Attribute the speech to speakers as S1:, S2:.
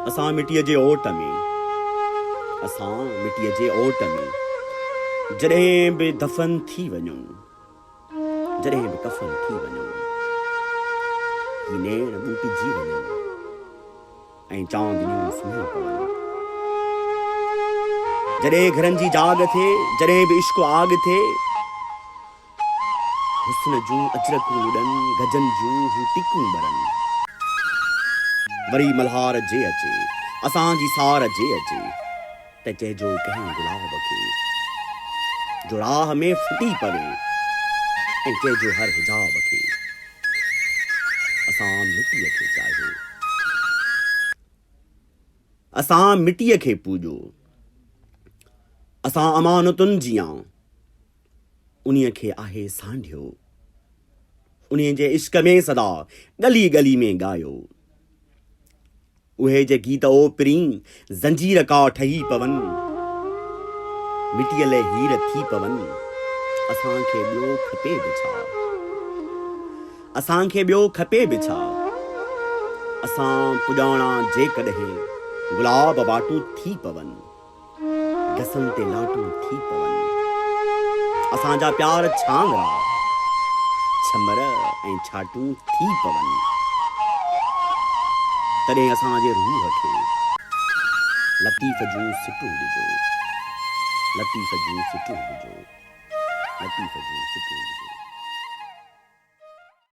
S1: असां मिटीअ जे ओट में, असां मिटीअ जे ओट में जॾहिं बि दफ़न थी वञूं, जॾहिं बि कफ़न थी वञूं, ही नेण ॿूटिजी वञनि ऐं चांदनियूं सुम्ही पवनि। जॾहिं घरनि जी जाग थिए, जॾहिं बि इश्क आग थिए, हुस्न जूं अजरकूं उॾनि, गजनि जूं हू टिकूं ॿरनि। वरी मल्हार जे अचे, असांजी सार जे अचे, त चइजो कंहिं गुलाब खे जो राह में फुटी पवे, ऐं चइजो हर हिजाब खे असां मिटीअ खे चाहियो, असां मिटीअ खे पूॼो, असां अमानतुनि जियां उन्हीअ खे आहे सांढियो, उन्हीअ जे इश्क में सदा गली गली में ॻायो। उहे जे गीत ओपरी ज़ंजीर का ठही पवनि, मिटीअ लाइ हीर थी पवनि, असांखे ॿियो खपे बि छा, असांखे ॿियो खपे बि छा। असां पुॼाणा जेकॾहिं गुलाब वाटूं थी पवनि, गसनि ते लाटूं थी पवनि, असांजा प्यार छांगरा छमर ऐं छाटूं थी पवनि, तॾहिं असांजे रूह खे लतीफ़ जूं सिटूं ॾिजो, लतीफ़ जूं सिटूं ॾिजो, लतीफ़ जूं सिटूं ॾिजो।